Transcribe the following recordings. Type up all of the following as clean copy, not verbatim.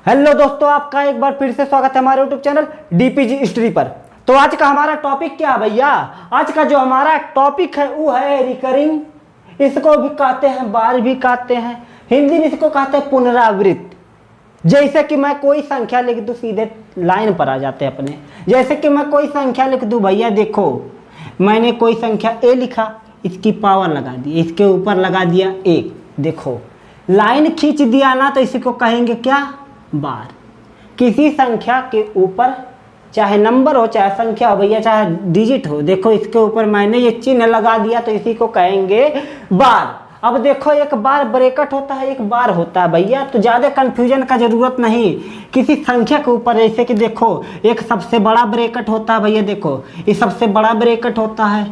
Hello दोस्तों, आपका एक बार फिर से स्वागत है हमारे यूट्यूब चैनल डीपीजी हिस्ट्री पर। तो आज का हमारा टॉपिक क्या है भैया? आज का जो हमारा टॉपिक है वो है रिकरिंग। इसको भी कहते हैं, बार भी कहते हैं, हिंदी में इसको कहते हैं पुनरावृत्त। जैसे कि मैं कोई संख्या लिख दूं, सीधे लाइन पर आ जाते हैं अपने। जैसे कि मैं कोई संख्या लिख दूं भैया, देखो मैंने कोई संख्या ए लिखा, इसकी पावर लगा दी, इसके ऊपर लगा दिया 1। देखो लाइन खींच दिया ना, तो इसी को कहेंगे क्या? बार। किसी संख्या के ऊपर, चाहे नंबर हो चाहे संख्या हो भैया, चाहे डिजिट हो, देखो इसके ऊपर मैंने ये चिन्ह लगा दिया तो इसी को कहेंगे बार। अब देखो एक बार ब्रैकेट होता है, एक बार होता है भैया, तो ज़्यादा कंफ्यूजन का जरूरत नहीं। किसी संख्या के ऊपर जैसे कि देखो एक सबसे बड़ा ब्रैकेट होता है भैया, देखो ये सबसे बड़ा ब्रैकेट होता है,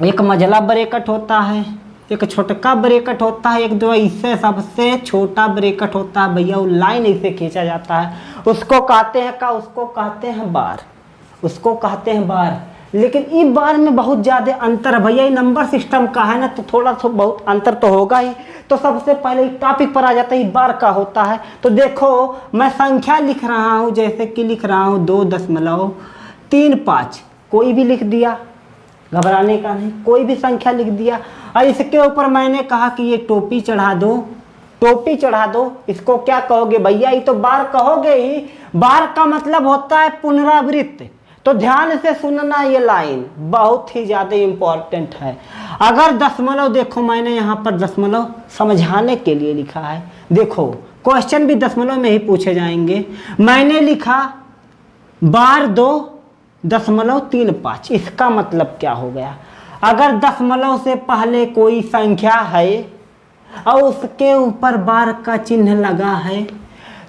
एक मझला ब्रैकेट होता है, एक छोटका ब्रैकेट होता है, एक दो इससे सबसे छोटा ब्रैकेट होता है भैया। वो लाइन इसे खींचा जाता है, उसको कहते हैं क्या? उसको कहते हैं बार, उसको कहते हैं बार। लेकिन इस बार में बहुत ज़्यादा अंतर है भैया, ये नंबर सिस्टम का है ना, तो थोड़ा सा बहुत अंतर तो होगा ही। तो सबसे पहले टॉपिक पर आ जाता है बार का होता है। तो देखो मैं संख्या लिख रहा हूँ, जैसे कि लिख रहा हूँ 2.35, कोई भी लिख दिया, घबराने का नहीं, कोई भी संख्या लिख दिया। और इसके ऊपर मैंने कहा कि ये टोपी चढ़ा दो, टोपी चढ़ा दो। इसको क्या कहोगे भैया? ये तो बार कहोगे ही। बार का मतलब होता है पुनरावृत्त। तो ध्यान से सुनना, ये लाइन बहुत ही ज़्यादा इम्पोर्टेंट है। अगर दशमलव, देखो मैंने यहाँ पर दशमलव समझाने के लिए लिखा है, देखो क्वेश्चन भी दशमलव में ही पूछे जाएंगे। मैंने लिखा बार 2.35, इसका मतलब क्या हो गया? अगर दशमलव से पहले कोई संख्या है और उसके ऊपर बार का चिन्ह लगा है,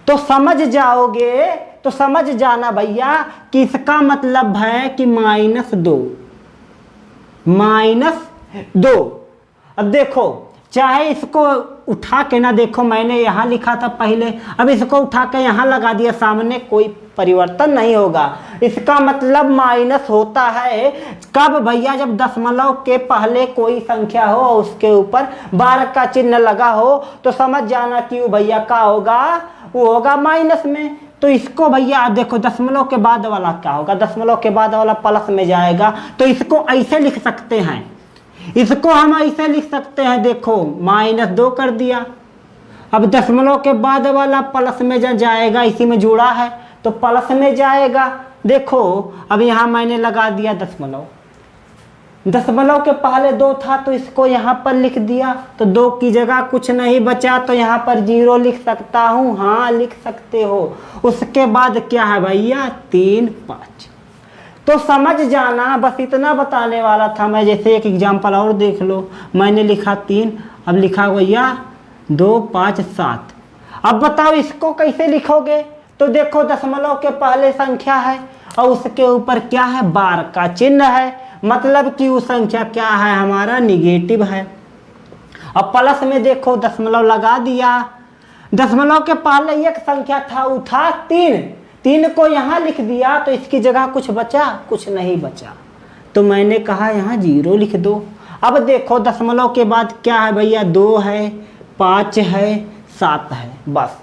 तो समझ जाओगे, तो समझ जाना भैया कि इसका मतलब है कि -2। अब देखो चाहे इसको उठा के ना, देखो मैंने यहाँ लिखा था पहले, अब इसको उठा के यहाँ लगा दिया, सामने कोई परिवर्तन नहीं होगा। इसका मतलब माइनस होता है कब भैया? जब दशमलव के पहले कोई संख्या हो और उसके ऊपर बार का चिन्ह लगा हो, तो समझ जाना कि वो भैया का होगा, वो होगा माइनस में। तो इसको भैया देखो दशमलव के बाद वाला क्या होगा? दशमलव के बाद वाला प्लस में जाएगा, तो इसको ऐसे लिख सकते हैं, इसको हम ऐसे लिख सकते हैं, देखो -2 कर दिया। अब दशमलव के बाद वाला प्लस में जाएगा, इसी में जुड़ा है तो प्लस में जाएगा। देखो अब यहाँ मैंने लगा दिया दशमलव, दशमलव के पहले 2 था तो इसको यहाँ पर लिख दिया, तो 2 की जगह कुछ नहीं बचा, तो यहाँ पर 0 लिख सकता हूँ। हाँ लिख सकते हो। उसके बाद क्या है भैया? 3, 5। तो समझ जाना, बस इतना बताने वाला था मैं। जैसे एक एग्जाम्पल और देख लो, मैंने लिखा 3, अब लिखा भैया 2, 5, 7। अब बताओ इसको कैसे लिखोगे? तो देखो दशमलव के पहले संख्या है और उसके ऊपर क्या है? बार का चिन्ह है, मतलब कि वो संख्या क्या है? हमारा निगेटिव है। अब प्लस में देखो दशमलव लगा दिया, दशमलव के पहले एक संख्या था, वो था 3 को यहाँ लिख दिया, तो इसकी जगह कुछ बचा? कुछ नहीं बचा, तो मैंने कहा यहाँ 0 लिख दो। अब देखो दशमलव के बाद क्या है भैया? 2 है, 5 है, 7 है। बस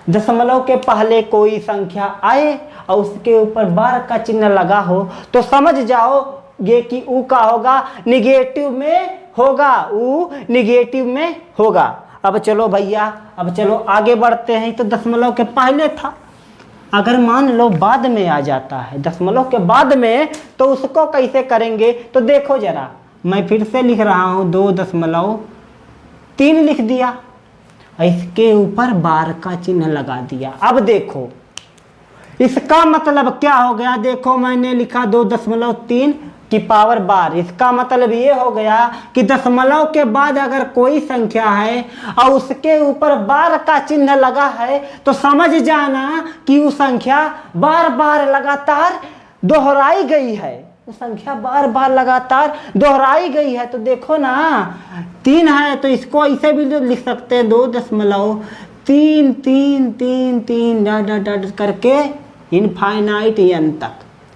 दशमलव के पहले कोई संख्या आए और उसके ऊपर बार का चिन्ह लगा हो, तो समझ जाओगे कि ऊ का होगा? निगेटिव में होगा, ऊ निगेटिव में होगा। अब चलो भैया, अब चलो आगे बढ़ते हैं। तो दशमलव के पहले था, अगर मान लो बाद में आ जाता है, दशमलव के बाद में, तो उसको कैसे करेंगे? तो देखो जरा, मैं फिर से लिख रहा हूँ 2.3 लिख दिया, इसके ऊपर बार का चिन्ह लगा दिया। अब देखो इसका मतलब क्या हो गया? देखो मैंने लिखा 2.3 की पावर बार, इसका मतलब ये हो गया कि दशमलव के बाद अगर कोई संख्या है और उसके ऊपर बार का चिन्ह लगा है, तो समझ जाना कि वो संख्या बार बार लगातार दोहराई गई है, वो संख्या बार बार लगातार दोहराई गई है। तो देखो ना 3 है, तो इसको ऐसे भी लिख सकते हैं 2.3 डॉट करके इनफाइनाइट एन तक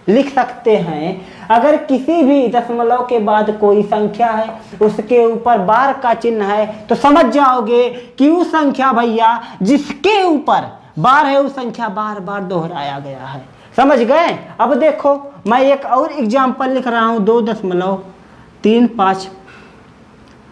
लिख सकते हैं। अगर किसी भी दशमलव के बाद कोई संख्या है, उसके ऊपर बार का चिन्ह है, तो समझ जाओगे कि वो संख्या भैया जिसके ऊपर बार है वो संख्या बार बार दोहराया गया है। समझ गए। अब देखो मैं एक और एग्जाम्पल लिख रहा हूँ 2.35।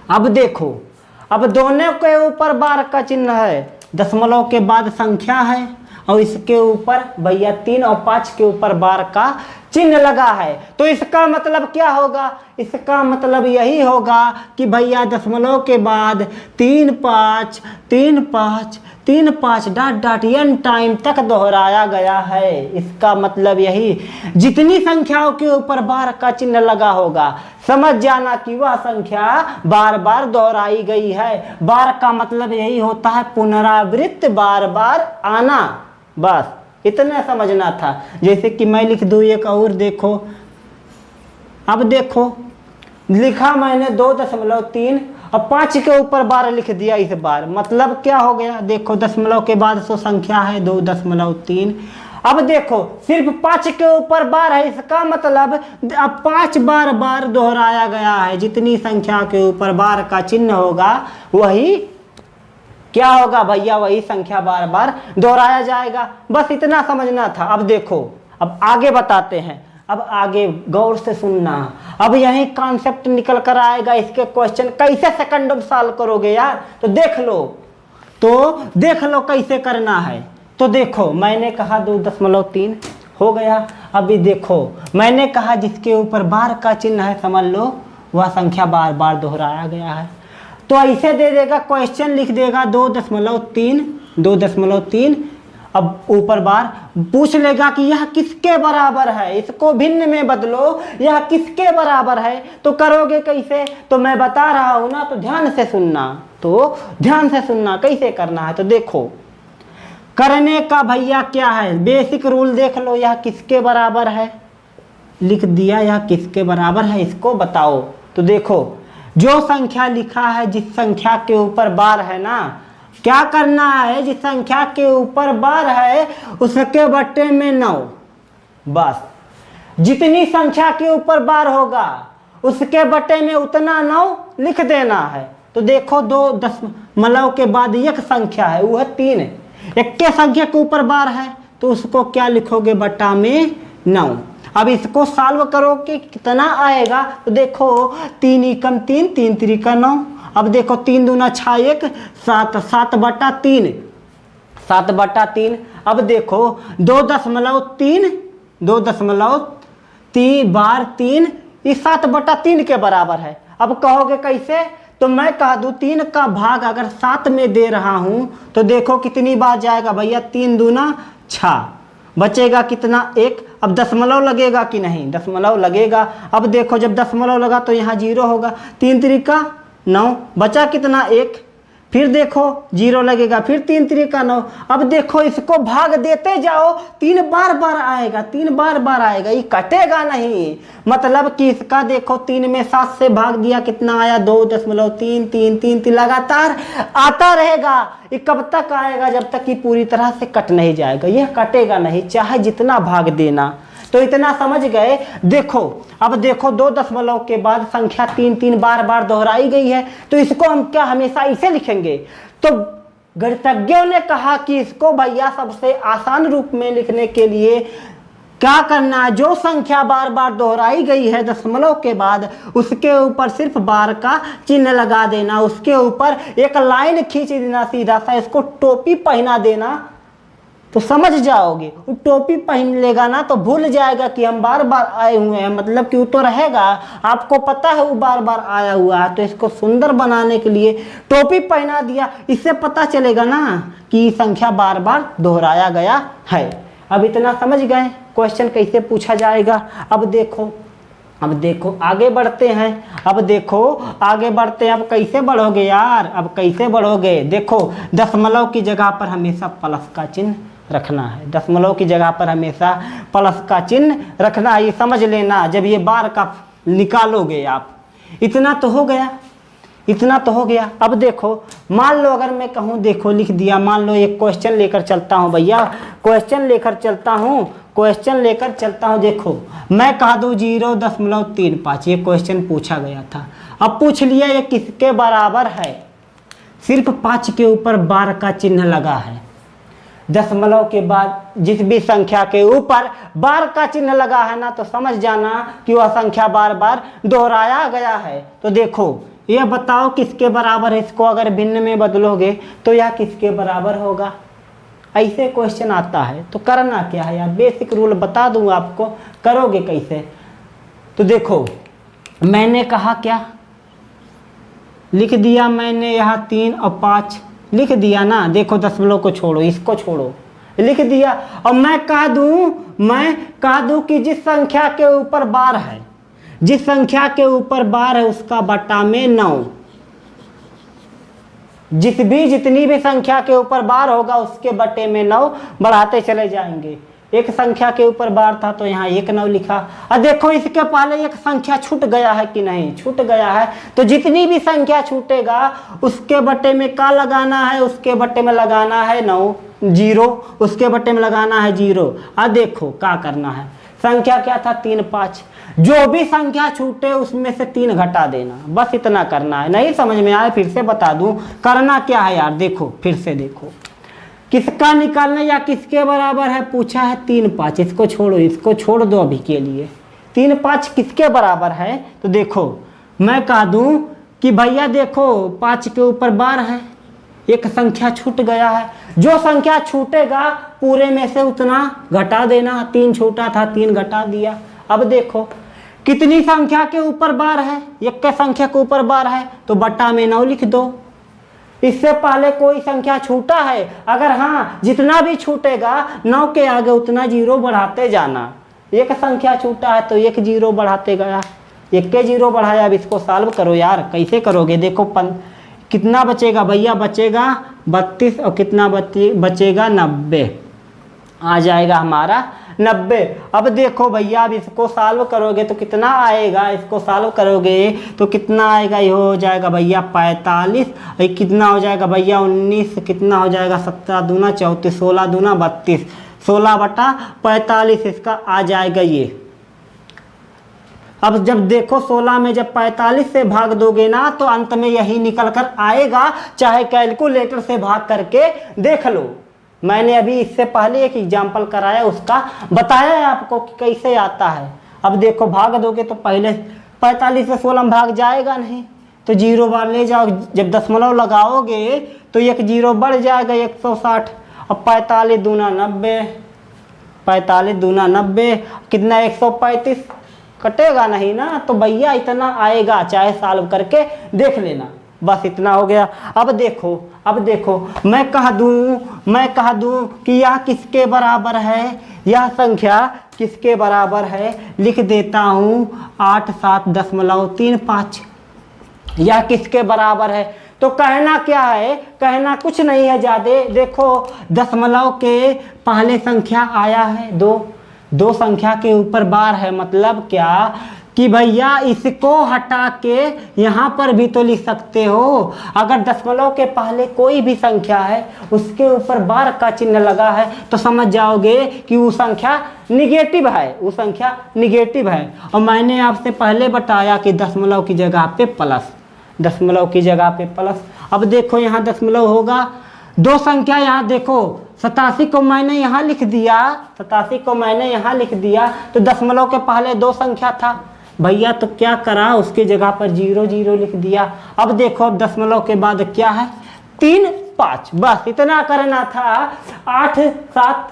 अब देखो, अब दोनों के ऊपर बार का चिन्ह है, दशमलव के बाद संख्या है और इसके ऊपर भैया 3 और 5 के ऊपर बार का चिन्ह लगा है। तो इसका मतलब क्या होगा? इसका मतलब यही होगा कि भैया दशमलव के बाद 3 5 3 5 3 5 डॉट डॉट n टाइम तक दोहराया गया है। इसका मतलब यही, जितनी संख्याओं के ऊपर बार का चिन्ह लगा होगा समझ जाना कि वह संख्या बार बार दोहराई गई है। बार का मतलब यही होता है पुनरावृत्त बार बार आना, बस इतना समझना था। जैसे कि मैं लिख दूं एक और, देखो अब देखो लिखा मैंने 2.3 और 5 के ऊपर बार लिख दिया इस बार, मतलब क्या हो गया? देखो दशमलव के बाद सो संख्या है 2.3। अब देखो सिर्फ 5 के ऊपर बार है, इसका मतलब अब 5 बार बार दोहराया गया है। जितनी संख्या के ऊपर बार का चिन्ह होगा वही क्या होगा भैया? वही संख्या बार बार दोहराया जाएगा। बस इतना समझना था। अब देखो, अब आगे बताते हैं। अब आगे गौर से सुनना। अब यही कॉन्सेप्ट निकल कर आएगा। इसके क्वेश्चन कैसे सेकंडों में सॉल्व करोगे यार? तो देख लो कैसे करना है। तो देखो मैंने कहा 2.3 हो गया। अभी देखो मैंने कहा जिसके ऊपर बार का चिन्ह है समझ लो वह संख्या बार बार दोहराया गया है। तो ऐसे दे देगा, क्वेश्चन लिख देगा 2.3। अब ऊपर बार पूछ लेगा कि यह किसके बराबर है, इसको भिन्न में बदलो, यह किसके बराबर है। तो करोगे कैसे? तो मैं बता रहा हूं ना, तो ध्यान से सुनना कैसे करना है। तो देखो करने का भैया क्या है, बेसिक रूल देख लो। यह किसके बराबर है, लिख दिया, यह किसके बराबर है इसको बताओ। तो देखो जो संख्या लिखा है, जिस संख्या के ऊपर बार है ना, क्या करना है? जिस संख्या के ऊपर बार है उसके बट्टे में 9, बस जितनी संख्या के ऊपर बार होगा उसके बट्टे में उतना 9 लिख देना है। तो देखो 2.0 के बाद एक संख्या है वो है 3, एक के संख्या के ऊपर बार है तो उसको क्या लिखोगे? बट्टा में 9। अब इसको सॉल्व करो कि कितना आएगा। तो देखो 3 एकम 3, 3 त्रिका 9। अब देखो 3 दूना 6 1 7, 7/3, 7/3। अब देखो 2.3 बार 3 ये 7/3 के बराबर है। अब कहोगे कैसे? तो मैं कह दूं 3 का भाग अगर 7 में दे रहा हूं तो देखो कितनी बार जाएगा भैया? 3 दूना 6, बचेगा कितना? 1। अब दशमलव लगेगा कि नहीं? दशमलव लगेगा। अब देखो जब दशमलव लगा तो यहाँ 0 होगा। 3 त्रिका 9, बचा कितना? 1। फिर देखो 0 लगेगा, फिर 3 त्रिका 9। अब देखो इसको भाग देते जाओ, 3 बार बार आएगा, 3 बार बार आएगा, ये कटेगा नहीं। मतलब कि इसका देखो 3 में 7 से भाग दिया, कितना आया? 2.3 3 3 3 लगातार आता रहेगा। ये कब तक आएगा? जब तक कि पूरी तरह से कट नहीं जाएगा। यह कटेगा नहीं चाहे जितना भाग देना। तो इतना समझ गए। देखो अब देखो 2.0 के बाद संख्या 3 3 बार बार दोहराई गई है, तो इसको हम क्या हमेशा इसे लिखेंगे? तो गणितज्ञों ने कहा कि इसको भैया सबसे आसान रूप में लिखने के लिए क्या करना है? जो संख्या बार बार दोहराई गई है दशमलव के बाद उसके ऊपर सिर्फ बार का चिन्ह लगा देना, उसके ऊपर एक लाइन खींच देना सीधा सा, इसको टोपी पहना देना तो समझ जाओगे। वो टोपी पहन लेगा ना तो भूल जाएगा कि हम बार बार आए हुए हैं, मतलब कि वो तो रहेगा, आपको पता है वो बार बार आया हुआ है। तो इसको सुंदर बनाने के लिए टोपी पहना दिया, इससे पता चलेगा ना कि संख्या बार बार दोहराया गया है। अब इतना समझ गए क्वेश्चन कैसे पूछा जाएगा। अब देखो आगे बढ़ते हैं। अब देखो आगे बढ़ते हैं। अब कैसे बढ़ोगे यार? अब कैसे बढ़ोगे? देखो दशमलव की जगह पर हमेशा प्लस का चिन्ह रखना है। दशमलव की जगह पर हमेशा प्लस का चिन्ह रखना है, ये समझ लेना जब ये बार का निकालोगे आप। इतना तो हो गया। अब देखो मान लो अगर मैं कहूँ, देखो लिख दिया, मान लो एक क्वेश्चन लेकर चलता हूँ भैया, क्वेश्चन लेकर चलता हूँ। देखो मैं कह दूँ 0.35, ये क्वेश्चन पूछा गया था। अब पूछ लिया ये किसके बराबर है? सिर्फ 5 के ऊपर बार का चिन्ह लगा है। दशमलव के बाद जिस भी संख्या के ऊपर बार का चिन्ह लगा है ना, तो समझ जाना कि वह संख्या बार बार दोहराया गया है। तो देखो यह बताओ किसके बराबर है, इसको अगर भिन्न में बदलोगे तो यह किसके बराबर होगा। ऐसे क्वेश्चन आता है। तो करना क्या है यार, बेसिक रूल बता दूं आपको, करोगे कैसे। तो देखो मैंने कहा क्या, लिख दिया मैंने यहाँ 3 और 5 लिख दिया ना। देखो दशमलव को छोड़ो, इसको छोड़ो, लिख दिया। और मैं कह दूं कि जिस संख्या के ऊपर बार है, जिस संख्या के ऊपर बार है उसका बटा में 9। जितनी भी संख्या के ऊपर बार होगा उसके बटे में 9 बढ़ाते चले जाएंगे। एक संख्या के ऊपर बार था तो यहाँ 1 9 लिखा। और देखो इसके पहले एक संख्या छूट गया है कि नहीं, छूट गया है। तो जितनी भी संख्या छूटेगा उसके बटे में क्या लगाना है, उसके बटे में लगाना है 9 0, उसके बटे में लगाना है 0। अब देखो क्या करना है, संख्या क्या था 3 5, जो भी संख्या छूटे उसमें से 3 घटा देना, बस इतना करना है। नहीं समझ में आए फिर से बता दूं, करना क्या है यार। देखो फिर से देखो, किसका निकालना या किसके बराबर है पूछा है 3 5। इसको छोड़ो, इसको छोड़ दो अभी के लिए। 3 5 किसके बराबर है, तो देखो मैं कह दूं कि भैया देखो 5 के ऊपर बार है, एक संख्या छूट गया है। जो संख्या छूटेगा पूरे में से उतना घटा देना। 3 छूटा था, 3 घटा दिया। अब देखो कितनी संख्या के ऊपर बार है, एक के संख्या के ऊपर बार है तो बटा में 9 लिख दो। इससे पहले कोई संख्या छूटा है, अगर हाँ जितना भी छूटेगा 9 के आगे उतना 0 बढ़ाते जाना। एक संख्या छूटा है तो 1 0 बढ़ाते गया, 1 के 0 बढ़ाया। अब इसको सॉल्व करो यार, कैसे करोगे। देखो कितना बचेगा भैया, बचेगा 32 और कितना बचेगा 90, आ जाएगा हमारा 90। अब देखो भैया अब इसको सॉल्व करोगे तो कितना आएगा, इसको सॉल्व करोगे तो कितना आएगा, ये हो जाएगा भैया 45, कितना हो जाएगा भैया 19, कितना हो जाएगा 17 दूना 34, 16 दूना 32, 16 बटा 45 इसका आ जाएगा ये। अब जब देखो 16 में जब 45 से भाग दोगे ना तो अंत में यही निकल कर आएगा, चाहे कैलकुलेटर से भाग करके देख लो। मैंने अभी इससे पहले एक एग्जाम्पल कराया, उसका बताया है आपको कि कैसे आता है। अब देखो भाग दोगे तो पहले 45 से 16 में भाग जाएगा नहीं, तो 0 बार ले जाओ। जब दशमलव लगाओगे तो 1 0 बढ़ जाएगा 160। अब 45 दूना 90, 45 दूना 90 कितना 135, कटेगा नहीं ना। तो भैया इतना आएगा, चाहे सॉल्व करके देख लेना, बस इतना हो गया। अब देखो मैं कह दूं कि यह किसके बराबर है, यह संख्या किसके बराबर है। लिख देता हूं 87.35, यह किसके बराबर है। तो कहना क्या है, कहना कुछ नहीं है ज़्यादा। देखो दशमलव के पहले संख्या आया है 2 संख्या के ऊपर बार है, मतलब क्या कि भैया इसको हटा के यहाँ पर भी तो लिख सकते हो। अगर दशमलव के पहले कोई भी संख्या है उसके ऊपर बार का चिन्ह लगा है तो समझ जाओगे कि वो संख्या निगेटिव है, वो संख्या निगेटिव है। और मैंने आपसे पहले बताया कि दशमलव की जगह पे प्लस, दशमलव की जगह पे प्लस। अब देखो यहाँ दशमलव होगा, 2 संख्या यहाँ देखो 87 को मैंने यहाँ लिख दिया, 87 को मैंने यहाँ लिख दिया तो दशमलव के पहले 2 संख्या था भैया, तो क्या करा उसकी जगह पर 0 0 लिख दिया। अब देखो अब दशमलव के बाद क्या है 3 5, बस इतना करना था। 8 7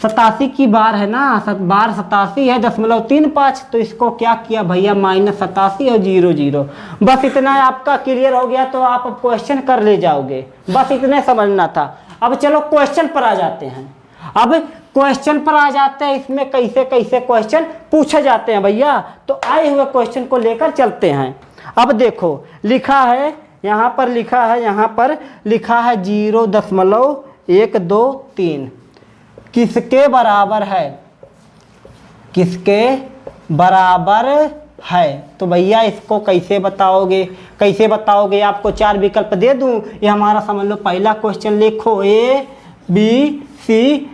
87 की बार है ना, बार 87 है, दशमलव 3 5, तो इसको क्या किया भैया -87 और 0 0, बस इतना आपका क्लियर हो गया। तो आप क्वेश्चन कर ले जाओगे, बस इतने समझना था। अब चलो क्वेश्चन पर आ जाते हैं। अब क्वेश्चन पर आ जाते हैं, इसमें कैसे कैसे क्वेश्चन पूछे जाते हैं भैया। तो आए हुए क्वेश्चन को लेकर चलते हैं। अब देखो लिखा है यहाँ पर, लिखा है 0.123 किसके बराबर है, किसके बराबर है। तो भैया इसको कैसे बताओगे, कैसे बताओगे। आपको 4 विकल्प दे दूं, ये हमारा समझ लो पहला क्वेश्चन। लिखो A B C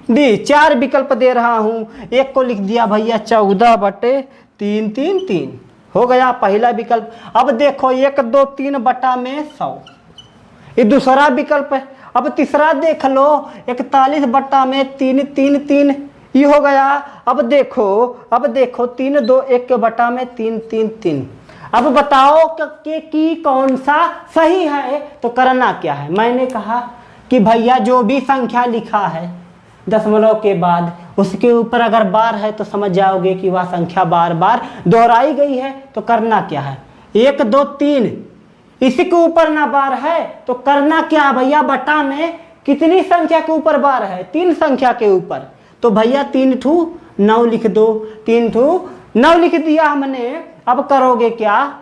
D, 4 विकल्प दे रहा हूं। एक को लिख दिया भैया 14/3 3 3, हो गया पहला विकल्प। अब देखो 1 2 3 बटा में 100, ये दूसरा विकल्प है। अब तीसरा देख लो, 41 बट्टा में 3 3 3 ये हो गया। अब देखो 3 2 1 के बटा में 3 3 3। अब बताओ कि कौन सा सही है। तो करना क्या है, मैंने कहा कि भैया जो भी संख्या लिखा है दशमलव के बाद उसके ऊपर अगर बार है तो समझ जाओगे कि वह संख्या बार बार दोहराई गई है। तो करना क्या है, 1 2 3 इसी के ऊपर ना बार है तो करना क्या भैया, बटा में कितनी संख्या के ऊपर बार है, 3 संख्या के ऊपर। तो भैया 3 ठू 9 लिख दो, 3 ठू 9 लिख दिया हमने। अब करोगे क्या,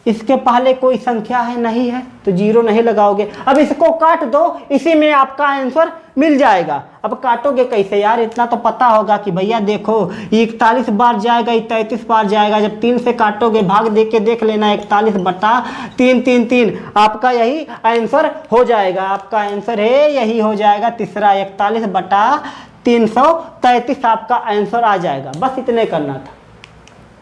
इसके पहले कोई संख्या है नहीं है तो 0 नहीं लगाओगे। अब इसको काट दो, इसी में आपका आंसर मिल जाएगा। अब काटोगे कैसे यार, इतना तो पता होगा कि भैया देखो 41 बार जाएगा, 33 बार जाएगा। जब 3 से काटोगे भाग दे के देख लेना, 41 बटा 3 3 3 आपका यही आंसर हो जाएगा। आपका आंसर है यही हो जाएगा, तीसरा 41 बटा 333 आपका आंसर आ जाएगा। बस इतने करना था,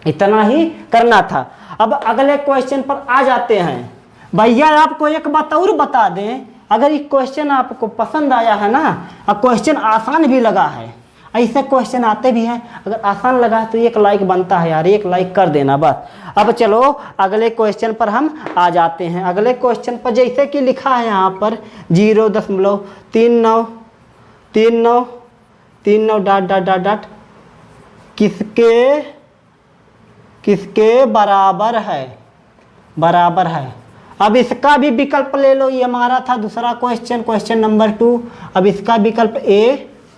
इतना ही करना था। अब अगले क्वेश्चन पर आ जाते हैं। भैया आपको एक बात और बता दें, अगर ये क्वेश्चन आपको पसंद आया है ना, और क्वेश्चन आसान भी लगा है, ऐसे क्वेश्चन आते भी हैं, अगर आसान लगा है तो 1 लाइक बनता है यार, 1 लाइक कर देना बस। अब चलो अगले क्वेश्चन पर हम आ जाते हैं। अगले क्वेश्चन पर जैसे कि लिखा है यहाँ पर 0.393939 डॉट डॉट डॉट डॉट किसके बराबर है। अब इसका भी विकल्प ले लो, ये हमारा था दूसरा क्वेश्चन नंबर 2। अब इसका विकल्प A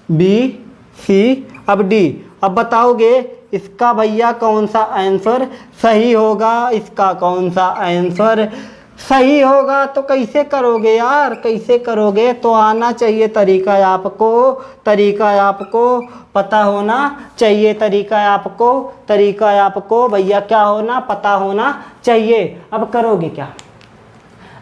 B C अब D। अब बताओगे इसका भैया कौन सा आंसर सही होगा, इसका कौन सा आंसर सही होगा। तो कैसे करोगे यार, कैसे करोगे, तो आना चाहिए तरीका आपको पता होना चाहिए, तरीका आपको भैया क्या होना, पता होना चाहिए। अब करोगे क्या,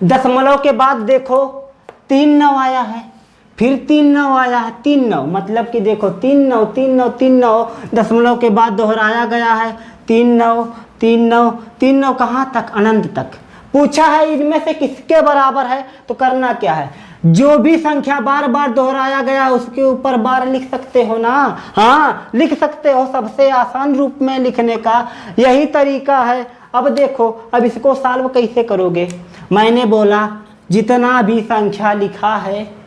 दशमलव के बाद देखो 3 9 आया है, फिर 3 9 आया है, 3 9 मतलब कि देखो 3 9 3 9 3 9 दशमलव के बाद दोहराया गया है। 3 9 3 9 3 9 कहाँ तक, अनंत तक। पूछा है इनमें से किसके बराबर है, तो करना क्या है, जो भी संख्या बार बार दोहराया गया उसके ऊपर बार लिख सकते हो ना। हाँ लिख सकते हो, सबसे आसान रूप में लिखने का यही तरीका है। अब देखो, अब इसको सॉल्व कैसे करोगे, मैंने बोला जितना भी संख्या लिखा है,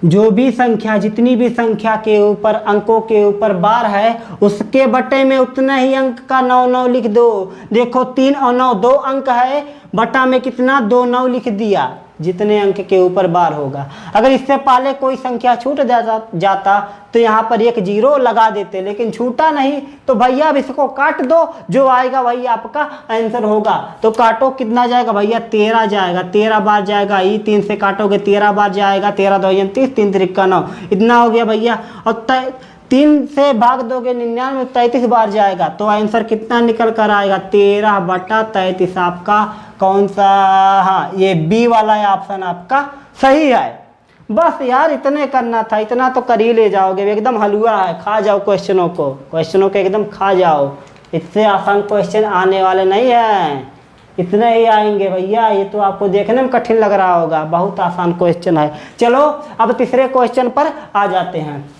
जो भी संख्या, जितनी भी संख्या के ऊपर अंकों के ऊपर बार है उसके बटे में उतना ही अंक का 9 9 लिख दो। देखो 3 और 9 2 अंक है, बटा में कितना 2 9 लिख दिया, जितने अंक के ऊपर बार होगा। अगर इससे पहले कोई संख्या छूट जाता तो यहाँ पर 1 0 लगा देते, लेकिन छूटा नहीं तो भैया अब इसको काट दो, जो आएगा वही आपका आंसर होगा। तो काटो, कितना जाएगा भैया, 13 जाएगा, 13 बार जाएगा। ये 3 से काटोगे 13 बार जाएगा, 13 2 30 3 3 9 इतना हो गया भैया। और 3 से भाग दोगे 99 33 बार जाएगा, तो आंसर कितना निकल कर आएगा, 13 बटा 33 आपका कौन सा, हाँ ये बी वाला ऑप्शन आपका सही है। बस यार इतने करना था, इतना तो कर ही ले जाओगे, एकदम हलवा है, खा जाओ क्वेश्चनों को एकदम खा जाओ। इससे आसान क्वेश्चन आने वाले नहीं हैं, इतने ही आएंगे भैया। ये तो आपको देखने में कठिन लग रहा होगा, बहुत आसान क्वेश्चन है। चलो अब तीसरे क्वेश्चन पर आ जाते हैं।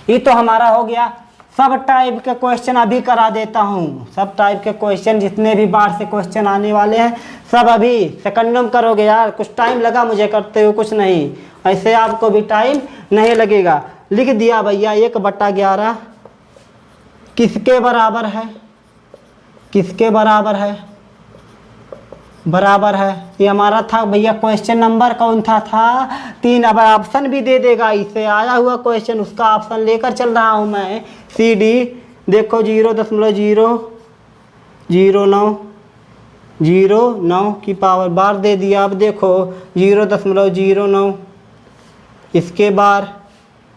ये तो हमारा हो गया, सब टाइप के क्वेश्चन अभी करा देता हूँ। सब टाइप के क्वेश्चन जितने भी बार से क्वेश्चन आने वाले हैं सब अभी सेकंडों में करोगे यार। कुछ टाइम लगा मुझे करते हुए, कुछ नहीं, ऐसे आपको भी टाइम नहीं लगेगा। लिख दिया भैया 1/11 किसके बराबर है, किसके बराबर है, बराबर है। ये हमारा था भैया क्वेश्चन नंबर कौन था 3। अब ऑप्शन भी दे देगा, इससे आया हुआ क्वेश्चन उसका ऑप्शन लेकर चल रहा हूँ मैं। सी डी देखो 0.009 की पावर बार दे दिया। अब देखो 0.09 इसके बार,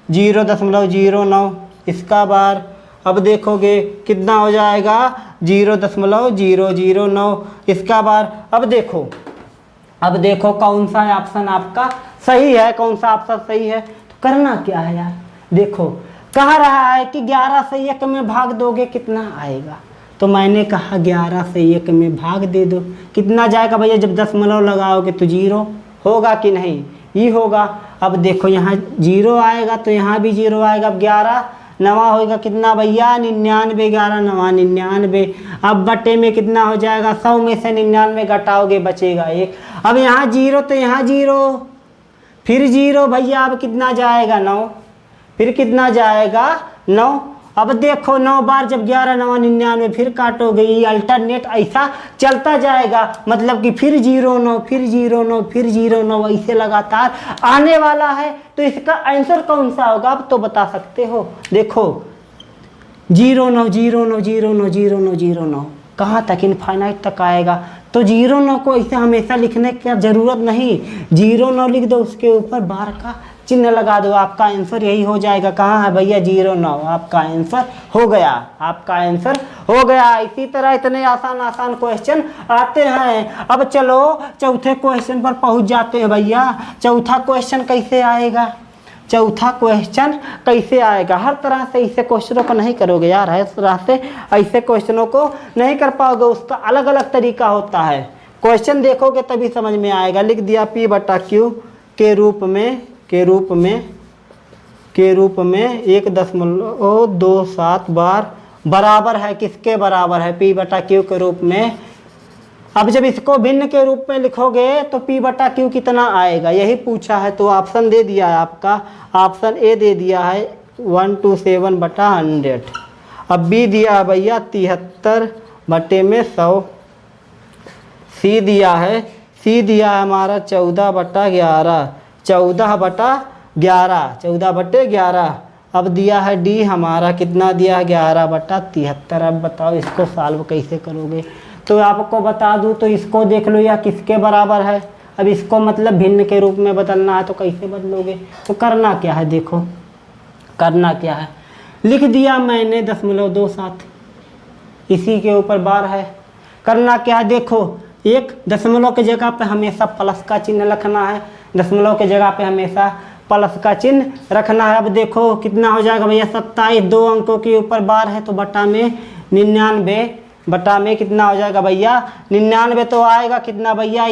0.09 इसका बार। अब देखोगे कितना हो जाएगा 0.009 इसका बार। अब देखो कौन सा ऑप्शन आपका सही है, कौन सा ऑप्शन सही है। तो करना क्या है यार, देखो कह रहा है कि 11 से 1 में भाग दोगे कितना आएगा, तो मैंने कहा 11 से 1 में भाग दे दो, कितना जाएगा भैया, जब दशमलव लगाओगे तो 0, होगा कि नहीं, ये होगा। अब देखो यहाँ 0 आएगा तो यहाँ भी 0 आएगा। अब 11 नवा होगा कितना भैया 99, 11 नवा 99। अब बटे में कितना हो जाएगा 100 में से 99 घटाओगे बचेगा 1। अब यहाँ 0 तो यहाँ 0, फिर 0 भैया, अब कितना जाएगा 9, फिर कितना जाएगा 9। अब देखो 9 बार जब 11 9 99 फिर काटोगे, ये अल्टरनेट ऐसा चलता जाएगा, मतलब कि फिर 0 9 फिर 0 9 फिर 0 9 ऐसे लगातार आने वाला है। तो इसका आंसर कौन सा होगा आप तो बता सकते हो। देखो 0 9 0 9 0 9 0 9 0 9 कहाँ तक, इनफाइनाइट तक आएगा। तो 0 9 को ऐसे हमेशा लिखने की ज़रूरत नहीं, 0 9 लिख दो, उसके ऊपर बार का चिन्ह लगा दो, आपका आंसर यही हो जाएगा। कहाँ है भैया 0 9, आपका आंसर हो गया, आपका आंसर हो गया। इसी तरह इतने आसान आसान क्वेश्चन आते हैं। अब चलो चौथे क्वेश्चन पर पहुंच जाते हैं भैया। चौथा क्वेश्चन कैसे आएगा, चौथा क्वेश्चन कैसे आएगा। हर तरह से ऐसे क्वेश्चनों को नहीं करोगे यार, हर तरह से ऐसे क्वेश्चनों को नहीं कर पाओगे, उसका अलग अलग तरीका होता है। क्वेश्चन देखोगे तभी समझ में आएगा। लिख दिया P/Q के रूप में 1.27 बार बराबर है, किसके बराबर है P/Q के रूप में। अब जब इसको भिन्न के रूप में लिखोगे तो P/Q कितना आएगा, यही पूछा है। तो ऑप्शन दे दिया है आपका, ऑप्शन ए दे दिया है 127/100। अब बी दिया है भैया 73/100। सी दिया है हमारा 14/11, 14/11। अब दिया है डी हमारा, कितना दिया है 11/73। अब बताओ इसको सॉल्व कैसे करोगे। तो आपको बता दूं तो इसको देख लो, या किसके बराबर है। अब इसको मतलब भिन्न के रूप में बदलना है तो कैसे बदलोगे। तो करना क्या है, देखो करना क्या है, लिख दिया मैंने 0.27, इसी के ऊपर बार है। करना क्या है, देखो एक दशमलव की जगह पे हमेशा प्लस का चिन्ह रखना है, दशमलव की जगह पे हमेशा प्लस का चिन्ह रखना है। अब देखो कितना हो जाएगा भैया 27, 2 अंकों के ऊपर बार है तो बटा में 99, बटा में कितना हो जाएगा भैया 99। तो आएगा कितना भैया,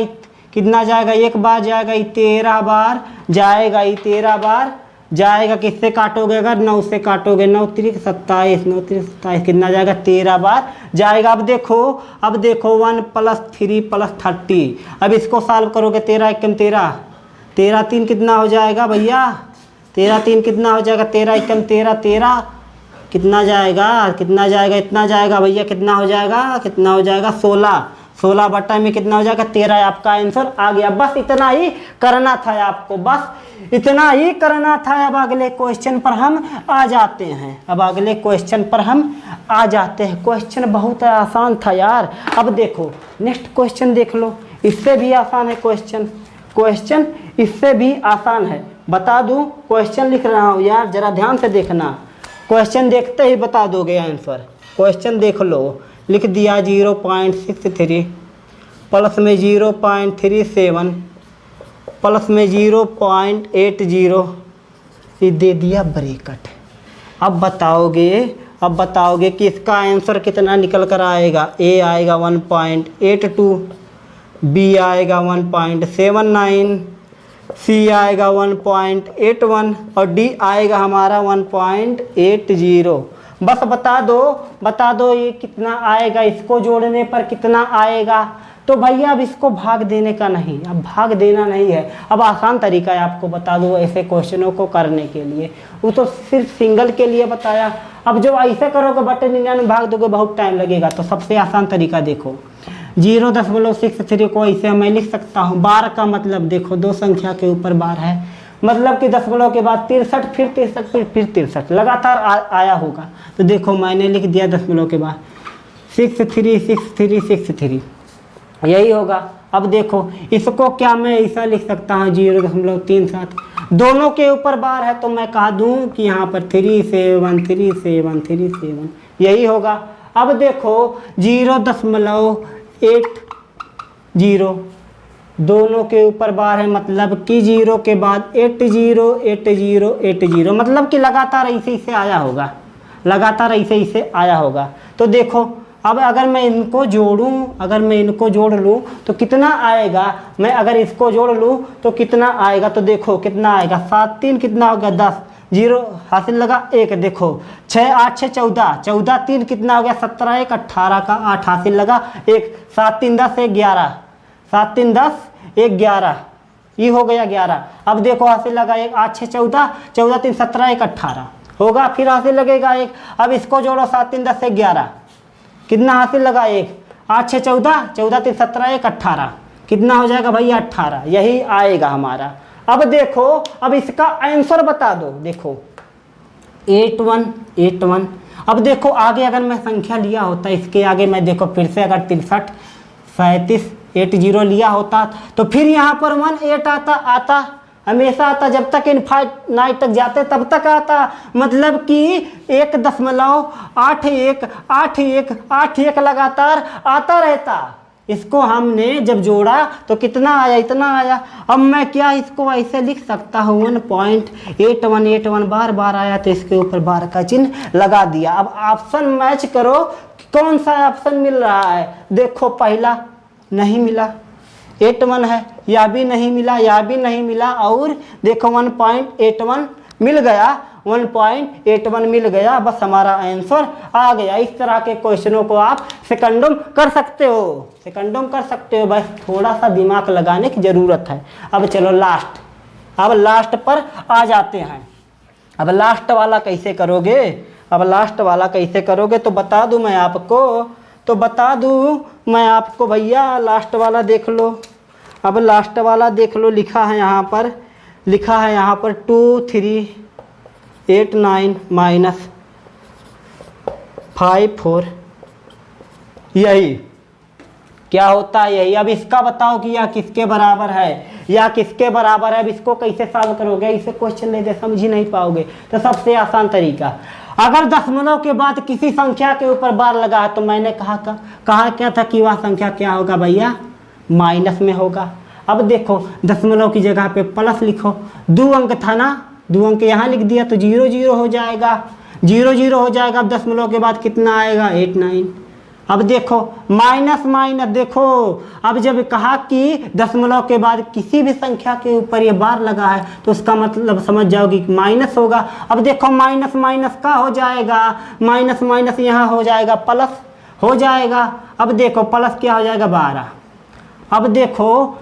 कितना जाएगा, 1 बार जाएगा, 13 बार जाएगा, 13 बार जाएगा। किससे काटोगे, अगर 9 से काटोगे, 9 3 27, 9 3 27 कितना जाएगा 13 बार जाएगा। अब देखो 1 + 3 + 30। अब इसको सॉल्व करोगे 13 × 13, 13 3 कितना हो जाएगा भैया, 13 3 कितना हो जाएगा, 13 × 13 13 कितना जाएगा, कितना जाएगा, इतना जाएगा भैया, कितना हो जाएगा 16, 16 बटा में कितना हो जाएगा 13। आपका आंसर आ गया। बस इतना ही करना था आपको, बस इतना ही करना था। अब अगले क्वेश्चन पर हम आ जाते हैं, क्वेश्चन बहुत आसान था यार। अब देखो नेक्स्ट क्वेश्चन देख लो, इससे भी आसान है क्वेश्चन इससे भी आसान है। बता दूं क्वेश्चन लिख रहा हूँ यार, जरा ध्यान से देखना, क्वेश्चन देखते ही बता दोगे आंसर। क्वेश्चन देख लो, लिख दिया 0.63 प्लस में 0.37 प्लस में 0.80, ये दे दिया ब्रैकेट। अब बताओगे कि इसका आंसर कितना निकल कर आएगा। ए आएगा 1.82, बी आएगा 1.79, सी आएगा 1.81 और डी आएगा हमारा 1.80। बस बता दो ये कितना आएगा, इसको जोड़ने पर कितना आएगा। तो भैया अब इसको भाग देने का नहीं, अब भाग देना नहीं है। अब आसान तरीका है आपको बता दो ऐसे क्वेश्चनों को करने के लिए, वो तो सिर्फ सिंगल के लिए बताया। अब जब ऐसे करोगे बटे 99 भाग दोगे बहुत टाइम लगेगा। तो सबसे आसान तरीका देखो, 0.63 को ऐसे मैं लिख सकता हूँ। बार का मतलब देखो 2 संख्या के ऊपर बार है, मतलब कि दशमलव के बाद 63, फिर 63, फिर 63 लगातार आया होगा। तो देखो मैंने लिख दिया दशमलव के बाद 63, यही होगा। अब देखो इसको क्या मैं ऐसा लिख सकता हूँ 0.37, दोनों के ऊपर बार है तो मैं कह दूँ कि यहाँ पर 37, यही होगा। अब देखो 0.80 दोनों के ऊपर बार है, मतलब कि 0 के बाद 80, मतलब कि लगातार ऐसे आया होगा, तो देखो अब अगर मैं इनको जोड़ूं, अगर मैं इनको जोड़ लूं तो कितना आएगा, मैं अगर इसको जोड़ लूं तो कितना आएगा, तो देखो कितना आएगा, 7 3 कितना होगा 10, 0 हासिल लगा 1, देखो 6 8 6 14, 14 3 कितना हो गया 17, 1 18 का 8 हासिल लगा 1, 7 3 10 1 11, 7 3 10 1 11, ये हो गया 11। अब देखो हासिल लगा 1 8 6 14, 14 3 17 1 18 होगा, फिर हासिल लगेगा 1। अब इसको जोड़ो 7 3 10 1 11, कितना हासिल लगा 1, 8 6 14, 14 3 17 1 18, कितना हो जाएगा भैया 18, यही आएगा हमारा। अब देखो, अब इसका आंसर बता दो, देखो 8 1 8 1। अब देखो आगे अगर मैं संख्या लिया होता, इसके आगे मैं देखो फिर से अगर 63 37 80 लिया होता तो फिर यहाँ पर 1 8 आता हमेशा आता, जब तक इनफाइनाइट तक जाते तब तक आता, मतलब कि 1.81 लगातार आता रहता। इसको हमने जब जोड़ा तो कितना आया, इतना आया। अब मैं क्या इसको ऐसे लिख सकता हूँ 1.8181, बार बार आया तो इसके ऊपर बार का चिन्ह लगा दिया। अब ऑप्शन मैच करो, कौन सा ऑप्शन मिल रहा है, देखो पहला नहीं मिला, 81 है, यह भी नहीं मिला, यह भी नहीं मिला, और देखो 1.81 मिल गया, 1.81 मिल गया, बस हमारा आंसर आ गया। इस तरह के क्वेश्चनों को आप सेकंडम कर सकते हो, सेकंडम कर सकते हो, बस थोड़ा सा दिमाग लगाने की ज़रूरत है। अब चलो लास्ट, अब लास्ट पर आ जाते हैं। अब लास्ट वाला कैसे करोगे, अब लास्ट वाला कैसे करोगे तो बता दूं मैं आपको, तो बता दूं मैं आपको भैया, लास्ट वाला देख लो। अब लास्ट वाला देख लो, लिखा है यहाँ पर, लिखा है यहाँ पर 2 3 8 9 -5 4, यही क्या होता है, यही। अब इसका बताओ कि यह किसके बराबर है, या किसके बराबर है। अब इसको कैसे सॉल्व करोगे, इसे क्वेश्चन नहीं दे समझ ही नहीं पाओगे। तो सबसे आसान तरीका, अगर दशमलव के बाद किसी संख्या के ऊपर बार लगा है तो मैंने कहा क्या था कि वह संख्या क्या होगा भैया, माइनस में होगा। अब देखो दशमलव की जगह पे प्लस लिखो, 2 अंक था ना, 2 अंक यहाँ लिख दिया तो 0 0 हो जाएगा, 0 0 हो जाएगा। अब दशमलव के बाद कितना आएगा 8 9। अब देखो माइनस माइनस, देखो अब जब कहा कि दशमलव के बाद किसी भी संख्या के ऊपर ये बार लगा है तो उसका मतलब समझ जाओगी कि माइनस होगा। अब देखो माइनस माइनस का हो जाएगा, माइनस माइनस यहाँ हो जाएगा प्लस हो जाएगा। अब देखो प्लस क्या हो जाएगा 12। अब देखो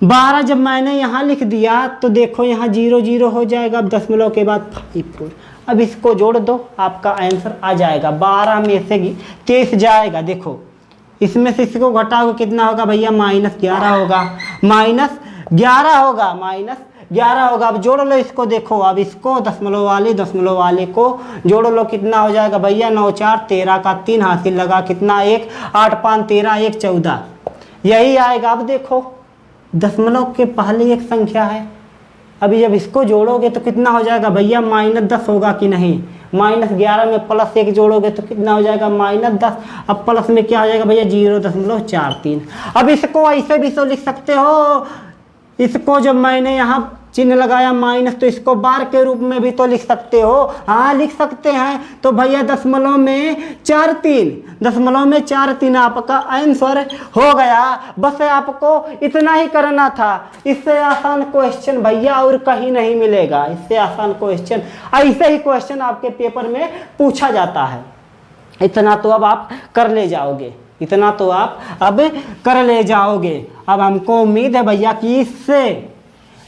12 जब मैंने यहाँ लिख दिया तो देखो यहाँ 0 0 हो जाएगा। अब दशमलव के बाद 5 4, अब इसको जोड़ दो, आपका आंसर आ जाएगा। 12 में से 23 जाएगा, देखो इसमें से इसको घटाओगे कितना होगा भैया, -11 होगा, -11 होगा, -11 होगा। अब जोड़ लो इसको, देखो अब इसको दशमलव वाले को जोड़ लो, कितना हो जाएगा भैया, 9 4 13 का 3 हासिल लगा, कितना 1 8 5 13 1 14, यही आएगा। अब देखो दशमलव के पहले एक संख्या है, अभी जब इसको जोड़ोगे तो कितना हो जाएगा भैया, -10 होगा कि नहीं, -11 में +1 जोड़ोगे तो कितना हो जाएगा -10। अब प्लस में क्या हो जाएगा भैया 0.43। अब इसको ऐसे भी तो लिख सकते हो, इसको जब मैंने यहाँ चिन्ह लगाया माइनस तो इसको बार के रूप में भी तो लिख सकते हो, हाँ लिख सकते हैं। तो भैया दशमलव में 4 3 आपका आंसर हो गया। बस आपको इतना ही करना था, इससे आसान क्वेश्चन भैया और कहीं नहीं मिलेगा, इससे आसान क्वेश्चन, ऐसे ही क्वेश्चन आपके पेपर में पूछा जाता है। इतना तो अब आप कर ले जाओगे, इतना तो आप अब कर ले जाओगे। अब हमको उम्मीद है भैया कि इससे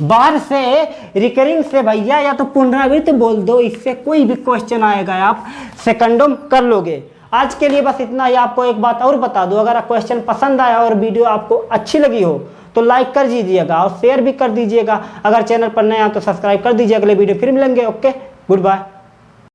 बार से रिकरिंग से भैया या तो पुनरावृत्ति बोल दो, इससे कोई भी क्वेश्चन आएगा आप सेकंडों कर लोगे। आज के लिए बस इतना ही। आपको एक बात और बता दूं, अगर क्वेश्चन पसंद आया और वीडियो आपको अच्छी लगी हो तो लाइक कर दीजिएगा और शेयर भी कर दीजिएगा। अगर चैनल पर नए हैं तो सब्सक्राइब कर दीजिए। अगले वीडियो फिर मिलेंगे। Okay, good bye.